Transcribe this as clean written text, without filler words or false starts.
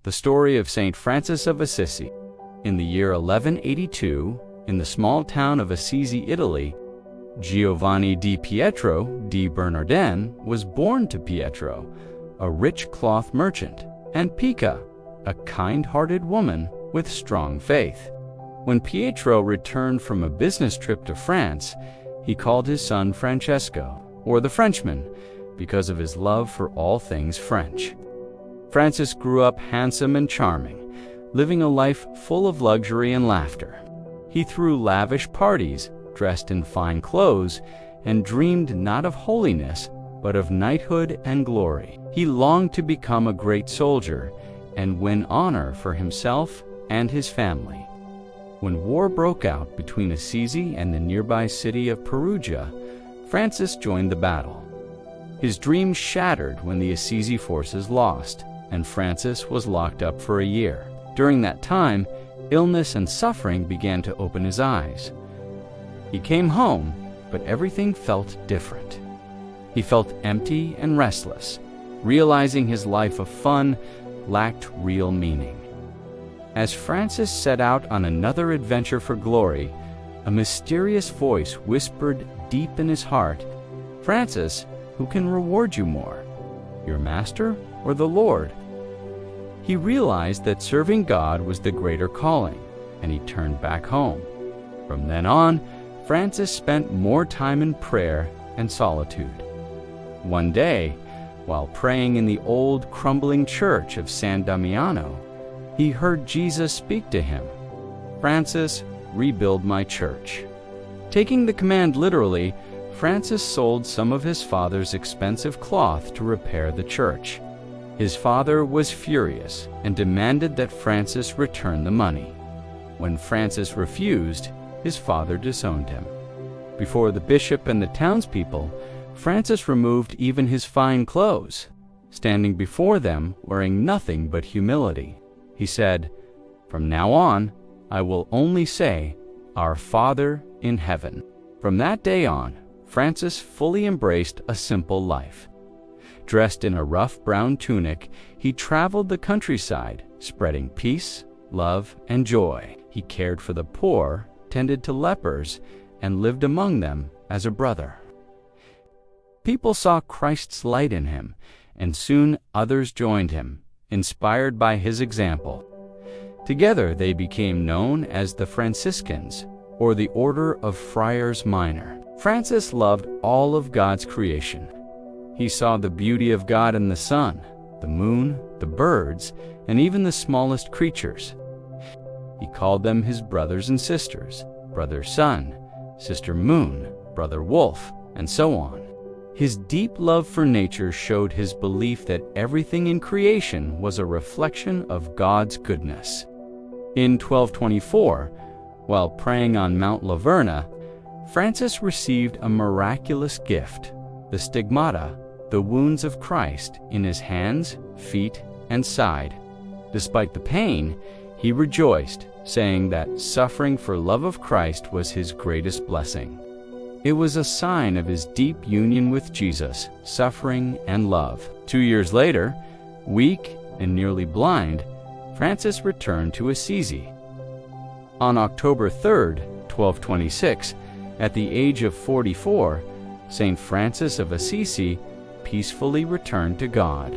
the story of St. Francis of Assisi. In the year 1182, in the small town of Assisi, Italy, Giovanni di Pietro di Bernardin was born to Pietro, a rich cloth merchant, and Pica, a kind-hearted woman with strong faith. When Pietro returned from a business trip to France, he called his son Francesco, or the Frenchman, because of his love for all things French. Francis grew up handsome and charming, living a life full of luxury and laughter. He threw lavish parties, dressed in fine clothes, and dreamed not of holiness, but of knighthood and glory. He longed to become a great soldier and win honor for himself and his family. When war broke out between Assisi and the nearby city of Perugia, Francis joined the battle. His dreams shattered when the Assisi forces lost, and Francis was locked up for a year. During that time, illness and suffering began to open his eyes. He came home, but everything felt different. He felt empty and restless, realizing his life of fun lacked real meaning. As Francis set out on another adventure for glory, a mysterious voice whispered deep in his heart, "Francis, who can reward you more, your master or the Lord?" He realized that serving God was the greater calling, and he turned back home. From then on, Francis spent more time in prayer and solitude. One day, while praying in the old, crumbling church of San Damiano, he heard Jesus speak to him, "Francis, rebuild my church." Taking the command literally, Francis sold some of his father's expensive cloth to repair the church. His father was furious and demanded that Francis return the money. When Francis refused, his father disowned him. Before the bishop and the townspeople, Francis removed even his fine clothes, standing before them wearing nothing but humility. He said, "From now on, I will only say, 'Our Father in heaven.'" From that day on, Francis fully embraced a simple life. Dressed in a rough brown tunic, he traveled the countryside, spreading peace, love, and joy. He cared for the poor, tended to lepers, and lived among them as a brother. People saw Christ's light in him, and soon others joined him, inspired by his example. Together they became known as the Franciscans, or the Order of Friars Minor. Francis loved all of God's creation. He saw the beauty of God in the sun, the moon, the birds, and even the smallest creatures. He called them his brothers and sisters, brother sun, sister moon, brother wolf, and so on. His deep love for nature showed his belief that everything in creation was a reflection of God's goodness. In 1224, while praying on Mount Laverna, Francis received a miraculous gift, the stigmata, the wounds of Christ, in his hands, feet, and side. Despite the pain, he rejoiced, saying that suffering for love of Christ was his greatest blessing. It was a sign of his deep union with Jesus, suffering and love. 2 years later, weak and nearly blind, Francis returned to Assisi. On October 3, 1226, at the age of 44, St. Francis of Assisi peacefully returned to God.